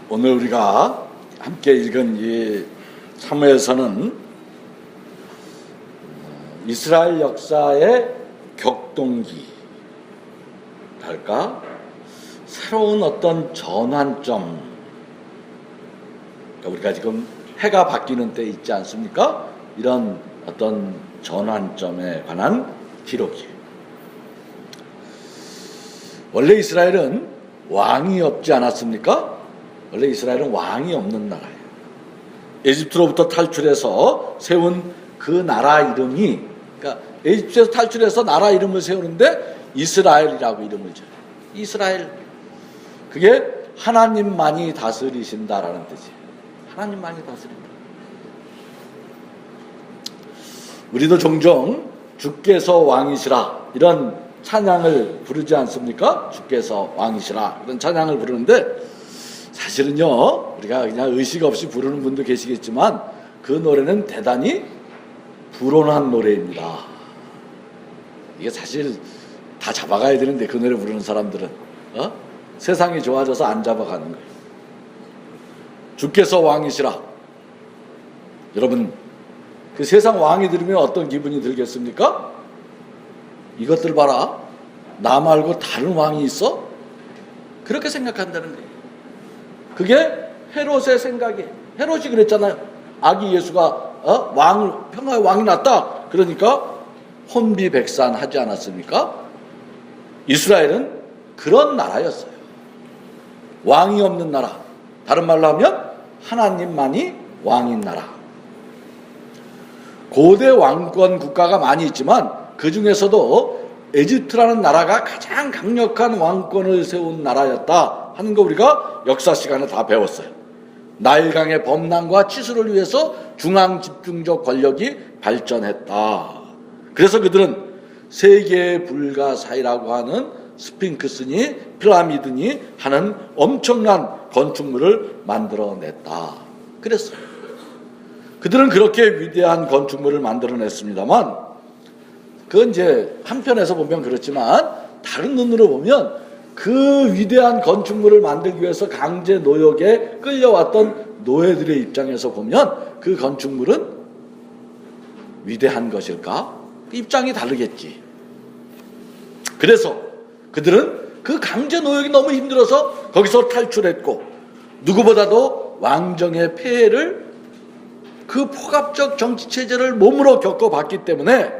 오늘 우리가 함께 읽은 이 사무엘서는 이스라엘 역사의 격동기 할까? 새로운 어떤 전환점, 우리가 지금 해가 바뀌는 때 있지 않습니까? 이런 어떤 전환점에 관한 기록이에요. 원래 이스라엘은 왕이 없지 않았습니까? 원래 이스라엘은 왕이 없는 나라예요. 에집트로부터 탈출해서 세운 그 나라 이름이, 그러니까 에집트에서 탈출해서 나라 이름을 세우는데 이스라엘이라고 이름을 줘요. 이스라엘. 그게 하나님만이 다스리신다라는 뜻이에요. 하나님만이 다스린다. 우리도 종종 주께서 왕이시라 이런 찬양을 부르지 않습니까? 주께서 왕이시라 이런 찬양을 부르는데, 사실은요 우리가 그냥 의식 없이 부르는 분도 계시겠지만 그 노래는 대단히 불온한 노래입니다. 이게 사실 다 잡아가야 되는데 그 노래 부르는 사람들은 세상이 좋아져서 안 잡아가는 거예요. 주께서 왕이시라. 여러분, 그 세상 왕이 들으면 어떤 기분이 들겠습니까? 이것들 봐라, 나 말고 다른 왕이 있어? 그렇게 생각한다는 거예요. 그게 헤롯의 생각이에요. 헤롯이 그랬잖아요. 아기 예수가 평화의 왕이 났다. 그러니까 혼비백산하지 않았습니까? 이스라엘은 그런 나라였어요. 왕이 없는 나라. 다른 말로 하면 하나님만이 왕인 나라. 고대 왕권 국가가 많이 있지만 그 중에서도 에집트라는 나라가 가장 강력한 왕권을 세운 나라였다 하는 거 우리가 역사 시간에 다 배웠어요. 나일강의 범람과 치수를 위해서 중앙 집중적 권력이 발전했다. 그래서 그들은 세계의 불가사의라고 하는 스핑크스니 피라미드니 하는 엄청난 건축물을 만들어냈다. 그랬어요. 그들은 그렇게 위대한 건축물을 만들어냈습니다만, 그건 이제 한편에서 보면 그렇지만 다른 눈으로 보면 그 위대한 건축물을 만들기 위해서 강제 노역에 끌려왔던 노예들의 입장에서 보면 그 건축물은 위대한 것일까? 입장이 다르겠지. 그래서 그들은 그 강제 노역이 너무 힘들어서 거기서 탈출했고, 누구보다도 왕정의 폐해를, 그 포갑적 정치체제를 몸으로 겪어봤기 때문에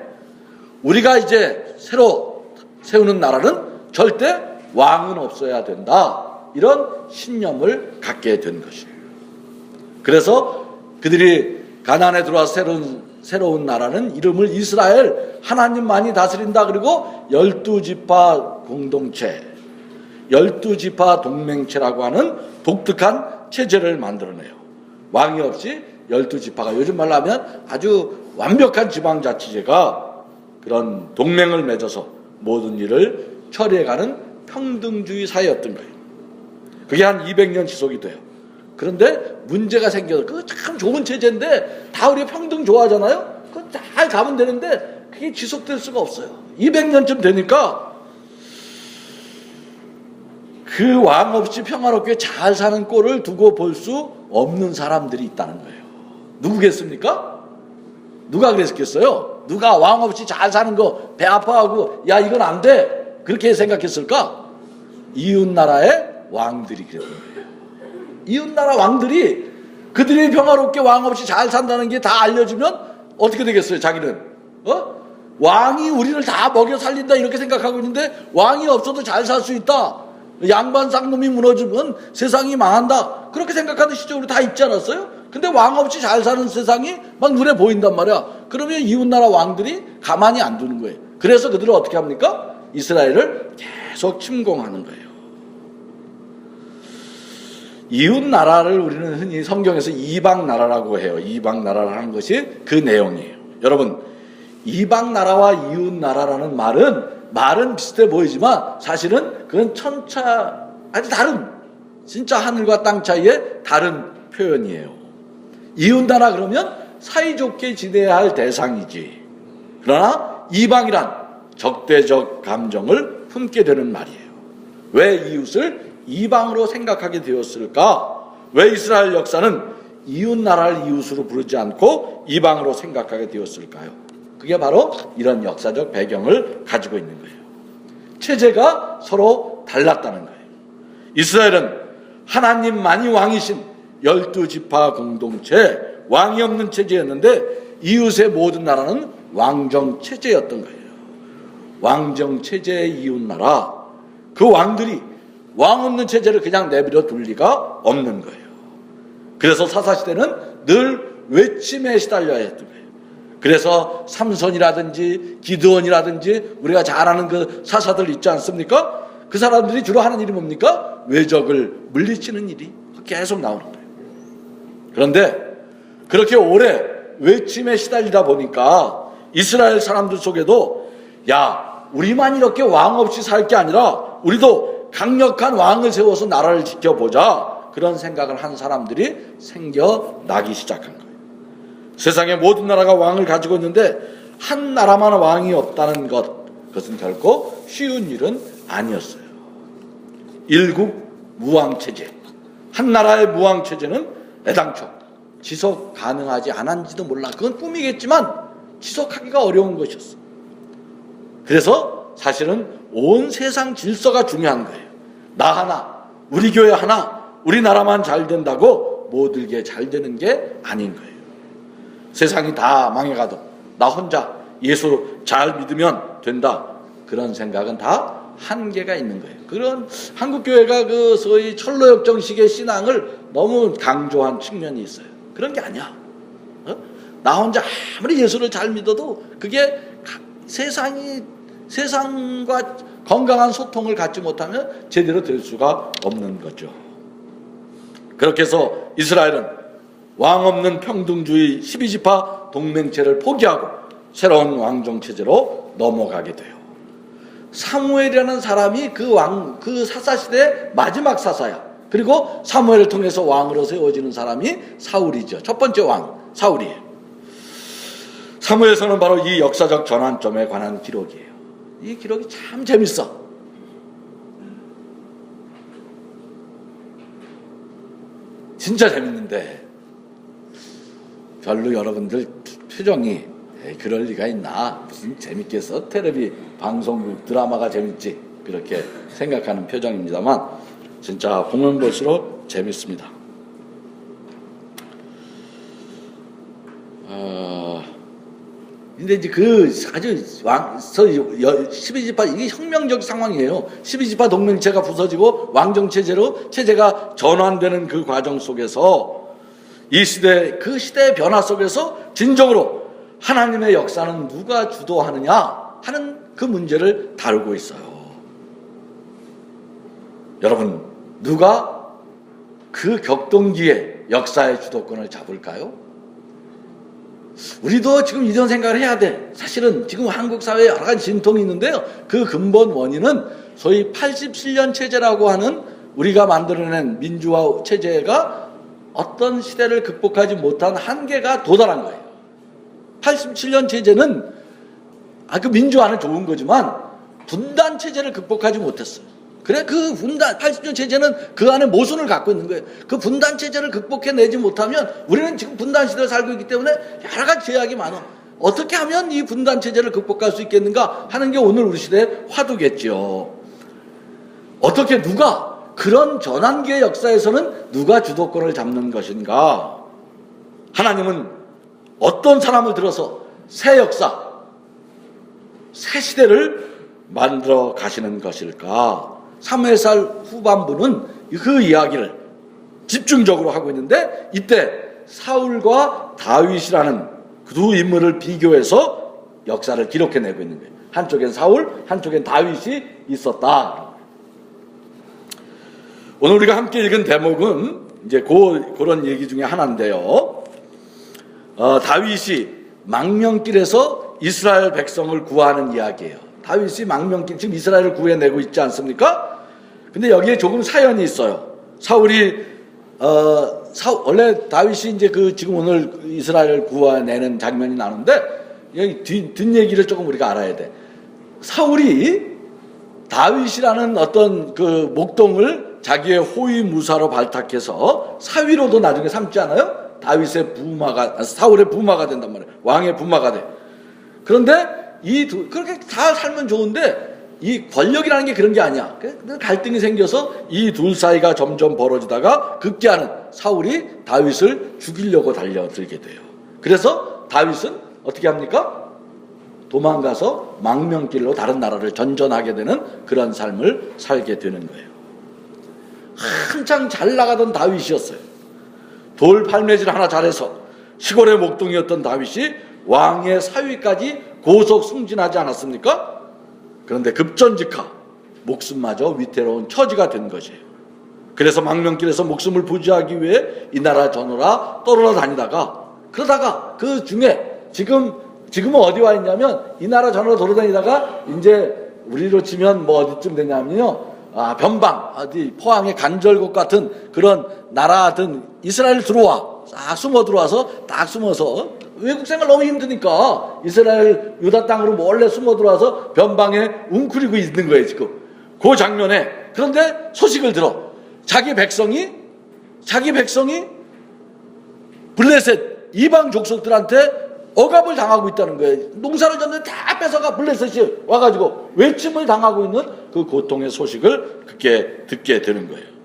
우리가 이제 새로 세우는 나라는 절대 왕은 없어야 된다, 이런 신념을 갖게 된 것이에요. 그래서 그들이 가나안에 들어와서 새로운 나라는 이름을 이스라엘, 하나님만이 다스린다, 그리고 12지파 공동체, 12지파 동맹체라고 하는 독특한 체제를 만들어내요. 왕이 없이 12지파가, 요즘 말로 하면 아주 완벽한 지방자치제가 그런 동맹을 맺어서 모든 일을 처리해가는 평등주의 사회였던 거예요. 그게 한 200년 지속이 돼요. 그런데 문제가 생겨서, 그거 참 좋은 체제인데 다 우리가 평등 좋아하잖아요. 그거 잘 가면 되는데 그게 지속될 수가 없어요. 200년쯤 되니까 그 왕 없이 평화롭게 잘 사는 꼴을 두고 볼 수 없는 사람들이 있다는 거예요. 누구겠습니까? 누가 그랬겠어요? 누가 왕 없이 잘 사는 거 배 아파하고 야 이건 안 돼 그렇게 생각했을까? 이웃나라의 왕들이 그랬던 거예요. 이웃나라 왕들이 그들이 평화롭게 왕 없이 잘 산다는 게 다 알려지면 어떻게 되겠어요? 자기는 왕이 우리를 다 먹여 살린다 이렇게 생각하고 있는데, 왕이 없어도 잘 살 수 있다, 양반 쌍놈이 무너지면 세상이 망한다, 그렇게 생각하는 시절이 다 있지 않았어요? 근데 왕 없이 잘 사는 세상이 막 눈에 보인단 말이야. 그러면 이웃나라 왕들이 가만히 안 두는 거예요. 그래서 그들은 어떻게 합니까? 이스라엘을 계속 침공하는 거예요. 이웃나라를 우리는 흔히 성경에서 이방나라라고 해요. 이방나라라는 것이 그 내용이에요. 여러분, 이방나라와 이웃나라라는 말은 비슷해 보이지만 사실은 그건 천차 아주 다른, 진짜 하늘과 땅 차이의 다른 표현이에요. 이웃나라 그러면 사이좋게 지내야 할 대상이지, 그러나 이방이란 적대적 감정을 품게 되는 말이에요. 왜 이웃을 이방으로 생각하게 되었을까? 왜 이스라엘 역사는 이웃 나라를 이웃으로 부르지 않고 이방으로 생각하게 되었을까요? 그게 바로 이런 역사적 배경을 가지고 있는 거예요. 체제가 서로 달랐다는 거예요. 이스라엘은 하나님만이 왕이신 12지파 공동체, 왕이 없는 체제였는데 이웃의 모든 나라는 왕정 체제였던 거예요. 왕정 체제의 이웃 나라, 그 왕들이 왕 없는 체제를 그냥 내버려 둘 리가 없는 거예요. 그래서 사사시대는 늘 외침에 시달려야 했던 거예요. 그래서 삼손이라든지 기드온이라든지 우리가 잘 아는 그 사사들 있지 않습니까? 그 사람들이 주로 하는 일이 뭡니까? 외적을 물리치는 일이 계속 나오는 거예요. 그런데 그렇게 오래 외침에 시달리다 보니까 이스라엘 사람들 속에도 야, 우리만 이렇게 왕 없이 살 게 아니라 우리도 강력한 왕을 세워서 나라를 지켜보자, 그런 생각을 한 사람들이 생겨나기 시작한 거예요. 세상의 모든 나라가 왕을 가지고 있는데 한 나라만 왕이 없다는 것, 그것은 결코 쉬운 일은 아니었어요. 일국 무왕체제, 한 나라의 무왕체제는 애당초 지속 가능하지 않았는지도 몰라. 그건 꿈이겠지만 지속하기가 어려운 것이었어. 그래서 사실은 온 세상 질서가 중요한 거예요. 나 하나, 우리 교회 하나, 우리나라만 잘 된다고 모두에게 잘 되는 게 아닌 거예요. 세상이 다 망해가도 나 혼자 예수 잘 믿으면 된다, 그런 생각은 다 한계가 있는 거예요. 그런 한국교회가 그 소위 철로역정식의 신앙을 너무 강조한 측면이 있어요. 그런 게 아니야. 나 혼자 아무리 예수를 잘 믿어도 그게 세상과 건강한 소통을 갖지 못하면 제대로 될 수가 없는 거죠. 그렇게 해서 이스라엘은 왕 없는 평등주의 12지파 동맹체를 포기하고 새로운 왕정체제로 넘어가게 돼요. 사무엘이라는 사람이 그 사사시대의 마지막 사사야. 그리고 사무엘을 통해서 왕으로 세워지는 사람이 사울이죠. 첫 번째 왕, 사울이에요. 사무엘서는 바로 이 역사적 전환점에 관한 기록이에요. 이 기록이 참 재밌어. 진짜 재밌는데 별로 여러분들 표정이 그럴 리가 있나, 무슨 재밌겠어, 텔레비 방송국 드라마가 재밌지, 그렇게 생각하는 표정입니다만 진짜 보면 볼수록 재밌습니다. 근데 이제 그 아주 12지파, 이게 혁명적 상황이에요. 12지파 동맹체가 부서지고 왕정체제로 체제가 전환되는 그 과정 속에서 이 시대, 그 시대의 변화 속에서 진정으로 하나님의 역사는 누가 주도하느냐 하는 그 문제를 다루고 있어요. 여러분, 누가 그 격동기에 역사의 주도권을 잡을까요? 우리도 지금 이런 생각을 해야 돼. 사실은 지금 한국 사회에 여러 가지 진통이 있는데요, 그 근본 원인은 소위 87년 체제라고 하는 우리가 만들어낸 민주화 체제가 어떤 시대를 극복하지 못한 한계가 도달한 거예요. 87년 체제는 그 민주화는 좋은 거지만 분단 체제를 극복하지 못했어요. 그래, 그 분단 80년 체제는 그 안에 모순을 갖고 있는 거예요. 그 분단 체제를 극복해내지 못하면 우리는 지금 분단 시대에 살고 있기 때문에 여러 가지 제약이 많아. 어떻게 하면 이 분단 체제를 극복할 수 있겠는가 하는 게 오늘 우리 시대의 화두겠죠. 어떻게, 누가, 그런 전환기의 역사에서는 누가 주도권을 잡는 것인가? 하나님은 어떤 사람을 들어서 새 역사, 새 시대를 만들어 가시는 것일까? 사무엘상 후반부는 그 이야기를 집중적으로 하고 있는데, 이때 사울과 다윗이라는 그 두 인물을 비교해서 역사를 기록해내고 있는 거예요. 한쪽엔 사울, 한쪽엔 다윗이 있었다. 오늘 우리가 함께 읽은 대목은 이제 그런 얘기 중에 하나인데요. 다윗이 망명길에서 이스라엘 백성을 구하는 이야기예요. 다윗이 망명길, 지금 이스라엘을 구해내고 있지 않습니까? 근데 여기에 조금 사연이 있어요. 사울이 원래 다윗이 이제 지금 오늘 이스라엘을 구해내는 장면이 나오는데, 여기 뒷얘기를 조금 우리가 알아야 돼. 사울이 다윗이라는 어떤 그 목동을 자기의 호위무사로 발탁해서 사위로도 나중에 삼지 않아요? 다윗의 부마가, 사울의 부마가 된단 말이에요. 왕의 부마가 돼. 그런데 그렇게 다 살면 좋은데 이 권력이라는 게 그런 게 아니야. 갈등이 생겨서 이 둘 사이가 점점 벌어지다가 급기야는 사울이 다윗을 죽이려고 달려들게 돼요. 그래서 다윗은 어떻게 합니까? 도망가서 망명길로 다른 나라를 전전하게 되는 그런 삶을 살게 되는 거예요. 한창 잘 나가던 다윗이었어요. 돌 팔매질 하나 잘해서 시골의 목동이었던 다윗이 왕의 사위까지 고속 승진하지 않았습니까? 그런데 급전직하, 목숨마저 위태로운 처지가 된 것이에요. 그래서 망명길에서 목숨을 부지하기 위해 이 나라 저 나라 떠돌아다니다가, 그러다가 그 중에 지금은 어디 와 있냐면 이 나라 저 나라 돌아다니다가 이제 우리로 치면 뭐 어디쯤 되냐면요, 변방, 어디 포항의 간절곶 같은 그런 나라든 이스라엘 들어와. 싹 숨어 들어와서 딱 숨어서, 외국 생활 너무 힘드니까 이스라엘 유다 땅으로 몰래 숨어 들어와서 변방에 웅크리고 있는 거예요 지금. 그 장면에. 그런데 소식을 들어. 자기 백성이 블레셋 이방 족속들한테 억압을 당하고 있다는 거예요. 농사를 졌는데 다 뺏어가 블레셋이 와가지고 외침을 당하고 있는 그 고통의 소식을 그렇게 듣게 되는 거예요.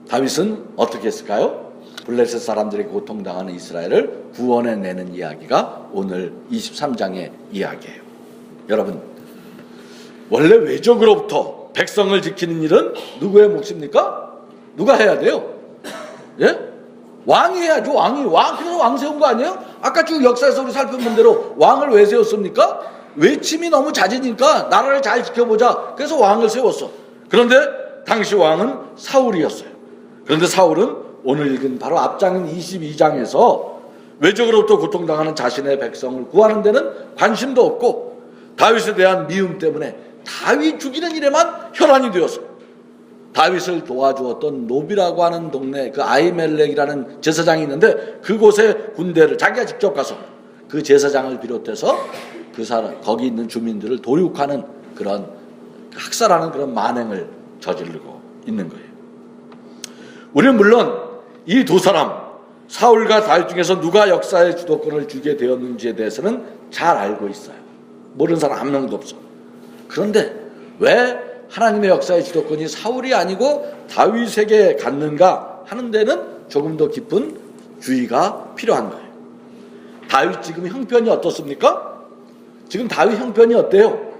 다윗은 어떻게 했을까요? 블레셋 사람들이 고통당하는 이스라엘을 구원해내는 이야기가 오늘 23장의 이야기예요. 여러분, 원래 외적으로부터 백성을 지키는 일은 누구의 몫입니까? 누가 해야 돼요? 예? 왕이 해야죠. 그래서 왕 세운 거 아니에요? 아까 쭉 역사에서 우리 살펴본 대로 왕을 왜 세웠습니까? 외침이 너무 잦으니까 나라를 잘 지켜보자. 그래서 왕을 세웠어. 그런데 당시 왕은 사울이었어요. 그런데 사울은 오늘 읽은 바로 앞장인 22장에서 외적으로부터 고통당하는 자신의 백성을 구하는 데는 관심도 없고 다윗에 대한 미움 때문에 다윗 죽이는 일에만 혈안이 되었어. 다윗을 도와주었던 노비라고 하는 동네, 그 아히멜렉이라는 제사장이 있는데 그곳에 군대를 자기가 직접 가서 그 제사장을 비롯해서 그 사람, 거기 있는 주민들을 도륙하는 그런 학살하는 그런 만행을 저지르고 있는 거예요. 우리는 물론 이 두 사람, 사울과 다윗 중에서 누가 역사의 주도권을 주게 되었는지에 대해서는 잘 알고 있어요. 모르는 사람 한 명도 없어. 그런데 왜 하나님의 역사의 주도권이 사울이 아니고 다윗에게 갔는가 하는 데는 조금 더 깊은 주의가 필요한 거예요. 다윗 지금 형편이 어떻습니까? 지금 다윗 형편이 어때요?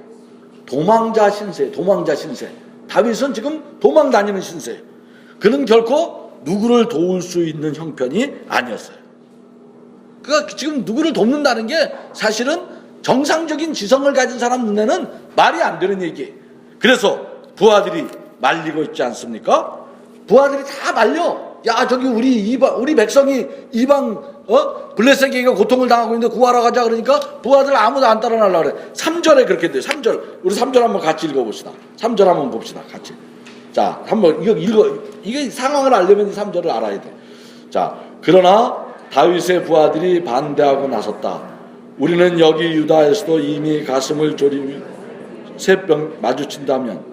도망자 신세. 다윗은 지금 도망 다니는 신세. 그는 결코 누구를 도울 수 있는 형편이 아니었어요. 그러니까 지금 누구를 돕는다는 게 사실은 정상적인 지성을 가진 사람 눈에는 말이 안 되는 얘기예요. 그래서 부하들이 말리고 있지 않습니까? 부하들이 다 말려. 야, 저기 우리 백성이 이방 블레셋에게 고통을 당하고 있는데 구하러 가자. 그러니까 부하들 아무도 안 따라 나려고 그래. 3절에 그렇게 돼요. 3절. 우리 3절 한번 같이 읽어봅시다. 3절 한번 봅시다. 같이. 자, 한번 이게 상황을 알려면 이 3절을 알아야 돼. 자, 그러나 다윗의 부하들이 반대하고 나섰다. 우리는 여기 유다에서도 이미 가슴을 졸이며 새병 마주친다면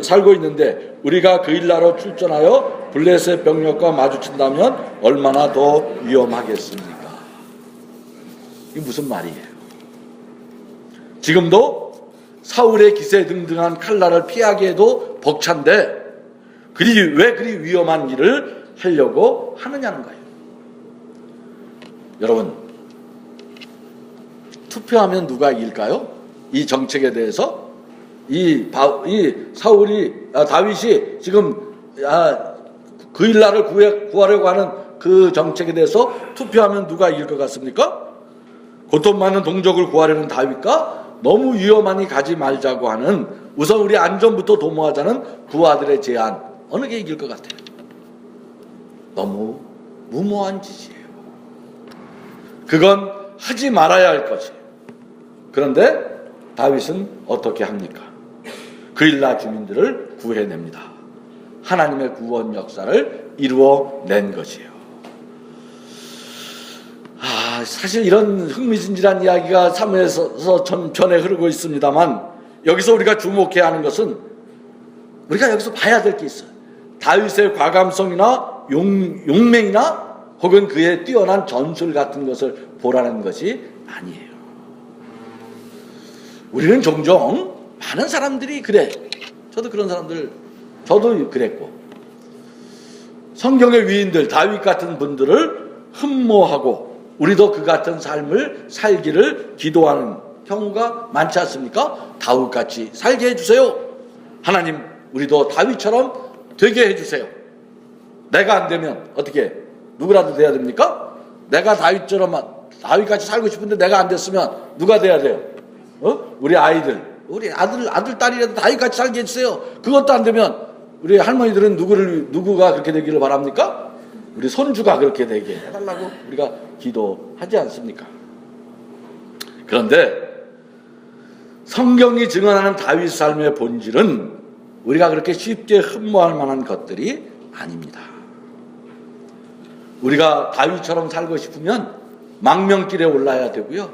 살고 있는데 우리가 그 일나로 출전하여 블레셋 병력과 마주친다면 얼마나 더 위험하겠습니까? 이게 무슨 말이에요? 지금도 사울의 기세등등한 칼날을 피하게 해도 벅찬데 왜 그리 위험한 일을 하려고 하느냐는 거예요. 여러분, 투표하면 누가 이길까요? 이 정책에 대해서 다윗이 지금 그 일날을 구하려고 하는 그 정책에 대해서 투표하면 누가 이길 것 같습니까? 고통 많은 동족을 구하려는 다윗과 너무 위험하니 가지 말자고 하는, 우선 우리 안전부터 도모하자는 부하들의 제안, 어느 게 이길 것 같아요? 너무 무모한 짓이에요. 그건 하지 말아야 할 것이에요. 그런데 다윗은 어떻게 합니까? 그 일나 주민들을 구해냅니다. 하나님의 구원 역사를 이루어낸 것이에요. 사실 이런 흥미진진한 이야기가 사무엘서 전편에 흐르고 있습니다만, 여기서 우리가 주목해야 하는 것은 우리가 여기서 봐야 될 게 있어요. 다윗의 과감성이나 용맹이나 혹은 그의 뛰어난 전술 같은 것을 보라는 것이 아니에요. 우리는 종종 많은 사람들이 그래. 저도 그런 사람들, 저도 그랬고, 성경의 위인들, 다윗 같은 분들을 흠모하고 우리도 그 같은 삶을 살기를 기도하는 경우가 많지 않습니까? 다윗같이 살게 해주세요. 하나님, 우리도 다윗처럼 되게 해주세요. 내가 안 되면 어떻게, 누구라도 돼야 됩니까? 내가 다윗같이 살고 싶은데 내가 안 됐으면 누가 돼야 돼요? 우리 아이들, 우리 아들, 딸이라도 다윗같이 살게 해주세요. 그것도 안 되면 우리 할머니들은 누구가 그렇게 되기를 바랍니까? 우리 손주가 그렇게 되게 해달라고 우리가 기도하지 않습니까? 그런데 성경이 증언하는 다윗 삶의 본질은 우리가 그렇게 쉽게 흠모할 만한 것들이 아닙니다. 우리가 다윗처럼 살고 싶으면 망명길에 올라야 되고요,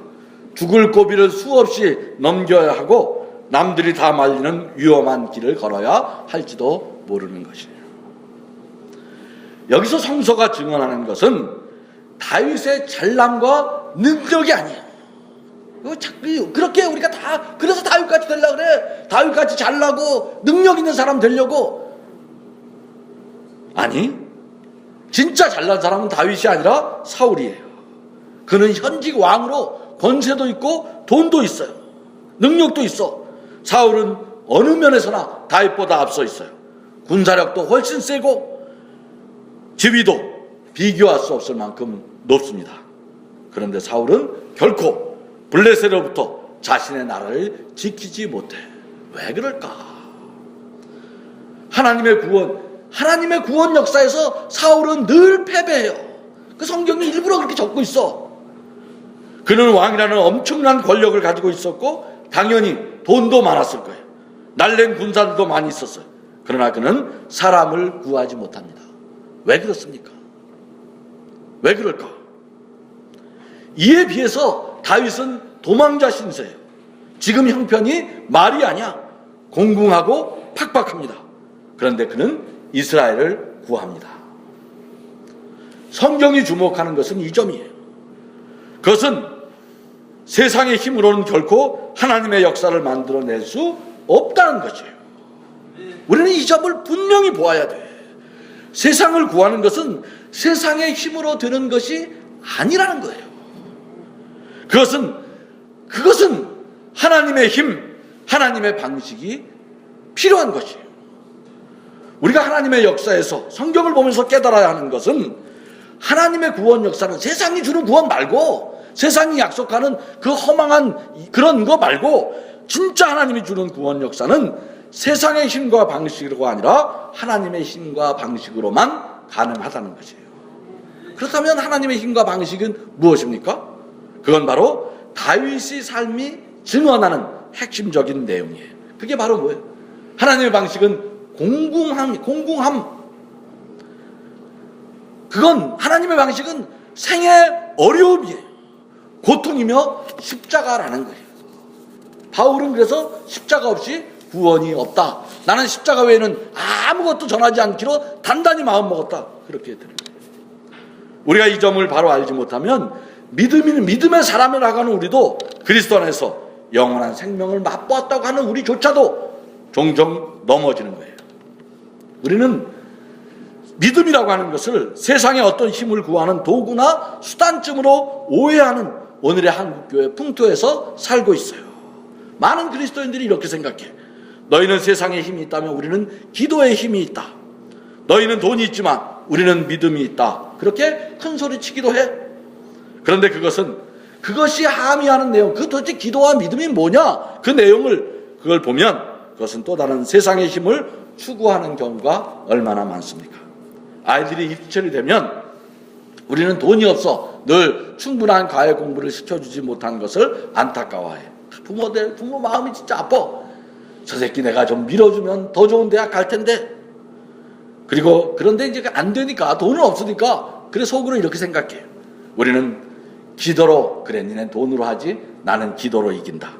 죽을 고비를 수없이 넘겨야 하고 남들이 다 말리는 위험한 길을 걸어야 할지도 모르는 것이에요. 여기서 성서가 증언하는 것은 다윗의 잘남과 능력이 아니에요. 그렇게 우리가 다 그래서 다윗같이 되려고 그래. 다윗같이 잘나고 능력 있는 사람 되려고. 아니, 진짜 잘난 사람은 다윗이 아니라 사울이에요. 그는 현직 왕으로 권세도 있고 돈도 있어요. 능력도 있어. 사울은 어느 면에서나 다윗보다 앞서 있어요. 군사력도 훨씬 세고 지위도 비교할 수 없을 만큼 높습니다. 그런데 사울은 결코 블레셋으로부터 자신의 나라를 지키지 못해. 왜 그럴까? 하나님의 구원 역사에서 사울은 늘 패배해요. 그 성경이 일부러 그렇게 적고 있어. 그는 왕이라는 엄청난 권력을 가지고 있었고 당연히 돈도 많았을 거예요. 날랜 군사들도 많이 있었어요. 그러나 그는 사람을 구하지 못합니다. 왜 그렇습니까? 왜 그럴까? 이에 비해서 다윗은 도망자 신세예요. 지금 형편이 말이 아니야. 공공하고 팍팍합니다. 그런데 그는 이스라엘을 구합니다. 성경이 주목하는 것은 이 점이에요. 그것은 세상의 힘으로는 결코 하나님의 역사를 만들어낼 수 없다는 것이에요. 우리는 이 점을 분명히 보아야 돼. 세상을 구하는 것은 세상의 힘으로 되는 것이 아니라는 거예요. 그것은 하나님의 힘, 하나님의 방식이 필요한 것이에요. 우리가 하나님의 역사에서 성경을 보면서 깨달아야 하는 것은 하나님의 구원 역사는 세상이 주는 구원 말고, 세상이 약속하는 그 허망한 그런 거 말고, 진짜 하나님이 주는 구원 역사는 세상의 힘과 방식으로가 아니라 하나님의 힘과 방식으로만 가능하다는 것이에요. 그렇다면 하나님의 힘과 방식은 무엇입니까? 그건 바로 다윗의 삶이 증언하는 핵심적인 내용이에요. 그게 바로 뭐예요? 하나님의 방식은 공공함. 그건 하나님의 방식은 생의 어려움이에요. 고통이며 십자가라는 거예요. 바울은 그래서 십자가 없이 구원이 없다. 나는 십자가 외에는 아무것도 전하지 않기로 단단히 마음먹었다. 그렇게 되는 거예요. 우리가 이 점을 바로 알지 못하면 믿음의 사람이라고 하는 우리도 그리스도 안에서 영원한 생명을 맛보았다고 하는 우리조차도 종종 넘어지는 거예요. 우리는 믿음이라고 하는 것을 세상의 어떤 힘을 구하는 도구나 수단쯤으로 오해하는 오늘의 한국교회 풍토에서 살고 있어요. 많은 그리스도인들이 이렇게 생각해. 너희는 세상에 힘이 있다면 우리는 기도에 힘이 있다. 너희는 돈이 있지만 우리는 믿음이 있다. 그렇게 큰 소리 치기도 해. 그런데 그것이 함의하는 내용, 그 도대체 기도와 믿음이 뭐냐? 그 내용을 그걸 보면 그것은 또 다른 세상의 힘을 추구하는 경우가 얼마나 많습니까? 아이들이 입시철이 되면 우리는 돈이 없어 늘 충분한 과외 공부를 시켜주지 못한 것을 안타까워해. 부모 마음이 진짜 아파. 저 새끼 내가 좀 밀어주면 더 좋은 대학 갈 텐데. 그런데 이제 안 되니까, 돈은 없으니까, 그래 속으로 이렇게 생각해. 우리는 기도로, 그래 니네 돈으로 하지 나는 기도로 이긴다.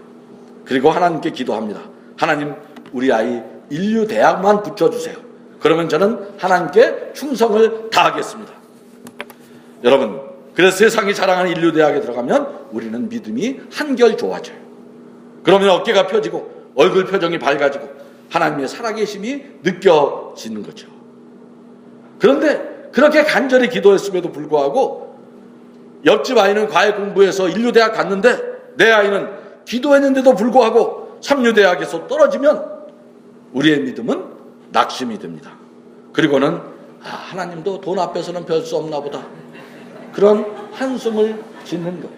그리고 하나님께 기도합니다. 하나님, 우리 아이 인류대학만 붙여주세요. 그러면 저는 하나님께 충성을 다하겠습니다. 여러분, 그래서 세상이 자랑하는 인류대학에 들어가면 우리는 믿음이 한결 좋아져요. 그러면 어깨가 펴지고 얼굴 표정이 밝아지고 하나님의 살아계심이 느껴지는 거죠. 그런데 그렇게 간절히 기도했음에도 불구하고 옆집 아이는 과외 공부해서 인류대학 갔는데 내 아이는 기도했는데도 불구하고 삼류대학에서 떨어지면 우리의 믿음은 낙심이 됩니다. 그리고는 하나님도 돈 앞에서는 별 수 없나 보다, 그런 한숨을 짓는 거예요.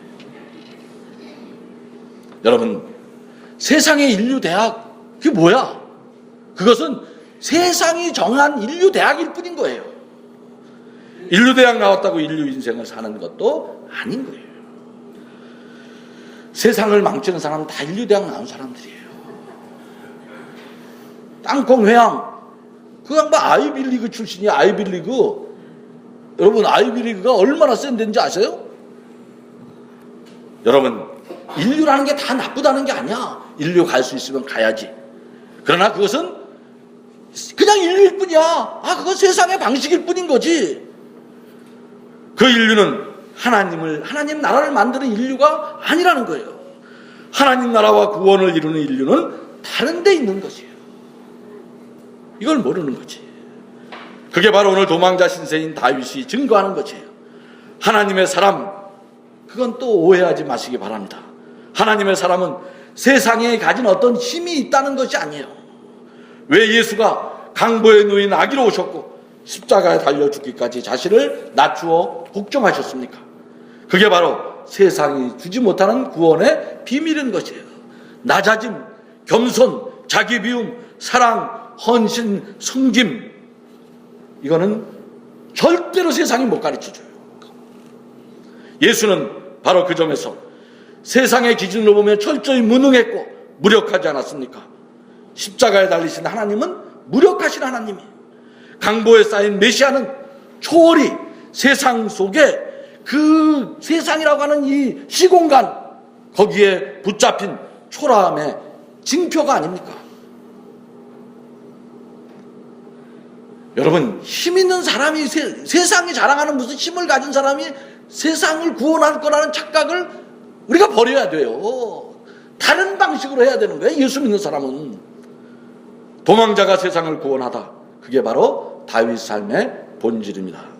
여러분, 세상의 인류대학, 그게 뭐야? 그것은 세상이 정한 인류대학일 뿐인 거예요. 인류대학 나왔다고 인류 인생을 사는 것도 아닌 거예요. 세상을 망치는 사람은 다 인류대학 나온 사람들이에요. 땅콩 회항, 그 양반 아이비리그 출신이야. 아이비리그. 여러분, 아이비리그가 얼마나 센 데인지 아세요? 여러분, 인류라는 게 다 나쁘다는 게 아니야. 인류 갈 수 있으면 가야지. 그러나 그것은 그냥 인류일 뿐이야. 그건 세상의 방식일 뿐인 거지. 그 인류는 하나님 나라를 만드는 인류가 아니라는 거예요. 하나님 나라와 구원을 이루는 인류는 다른 데 있는 것이에요. 이걸 모르는 거지. 그게 바로 오늘 도망자 신세인 다윗이 증거하는 것이에요. 하나님의 사람, 그건 또 오해하지 마시기 바랍니다. 하나님의 사람은 세상에 가진 어떤 힘이 있다는 것이 아니에요. 왜 예수가 강보에 누인 아기로 오셨고 십자가에 달려 죽기까지 자신을 낮추어 복종하셨습니까? 그게 바로 세상이 주지 못하는 구원의 비밀인 것이에요. 낮아짐, 겸손, 자기 비움, 사랑, 헌신, 섬김, 이거는 절대로 세상이 못 가르쳐줘요. 예수는 바로 그 점에서 세상의 기준으로 보면 철저히 무능했고 무력하지 않았습니까? 십자가에 달리신 하나님은 무력하신 하나님이에요. 강보에 쌓인 메시아는 초월히 세상 속에 그 세상이라고 하는 이 시공간, 거기에 붙잡힌 초라함의 징표가 아닙니까? 여러분, 힘 있는 사람이 세상이 자랑하는 무슨 힘을 가진 사람이 세상을 구원할 거라는 착각을 우리가 버려야 돼요. 다른 방식으로 해야 되는 거예요. 예수 믿는 사람은 도망자가 세상을 구원하다, 그게 바로 다윗 삶의 본질입니다.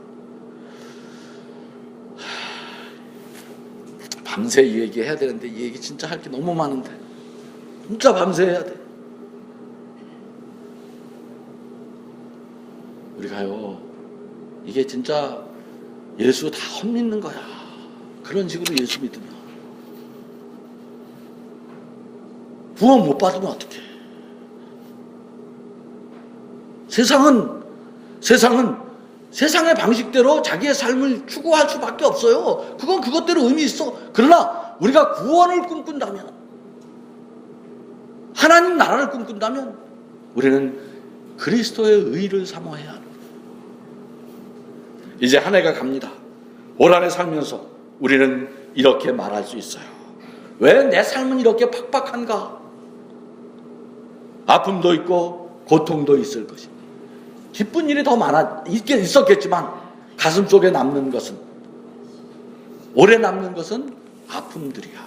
밤새 이 얘기 해야 되는데 이 얘기 진짜 할 게 너무 많은데 진짜 밤새 해야 돼. 우리가요, 이게 진짜 예수 다 헛믿는 거야. 그런 식으로 예수 믿으면 구원 못 받으면 어떡해. 세상은 세상의 방식대로 자기의 삶을 추구할 수밖에 없어요. 그건 그것대로 의미 있어. 그러나 우리가 구원을 꿈꾼다면, 하나님 나라를 꿈꾼다면 우리는 그리스도의 의를 사모해야 하는 거예요. 이제 한 해가 갑니다. 올 한 해 살면서 우리는 이렇게 말할 수 있어요. 왜 내 삶은 이렇게 팍팍한가? 아픔도 있고 고통도 있을 것입니다. 기쁜 일이 더 있었겠지만 가슴 속에 남는 것은, 오래 남는 것은 아픔들이야.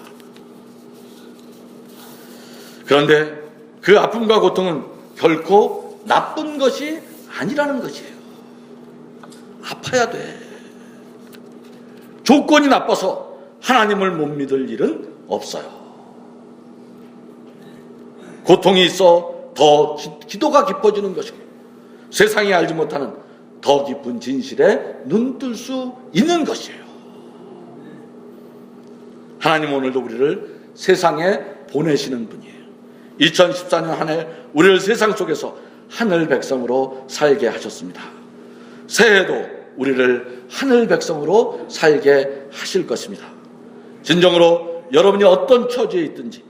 그런데 그 아픔과 고통은 결코 나쁜 것이 아니라는 것이에요. 아파야 돼. 조건이 나빠서 하나님을 못 믿을 일은 없어요. 고통이 있어 더 기도가 깊어지는 것이고, 세상이 알지 못하는 더 깊은 진실에 눈뜰 수 있는 것이에요. 하나님 오늘도 우리를 세상에 보내시는 분이에요. 2014년 한 해 우리를 세상 속에서 하늘 백성으로 살게 하셨습니다. 새해에도 우리를 하늘 백성으로 살게 하실 것입니다. 진정으로 여러분이 어떤 처지에 있든지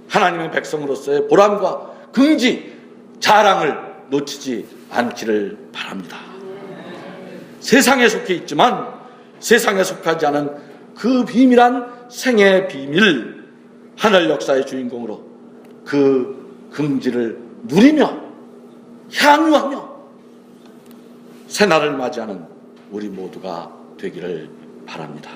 하나님의 백성으로서의 보람과 긍지, 자랑을 놓치지 않기를 바랍니다. 세상에 속해 있지만 세상에 속하지 않은 그 비밀한 생의 비밀, 하늘 역사의 주인공으로 그 긍지를 누리며 향유하며 새날을 맞이하는 우리 모두가 되기를 바랍니다.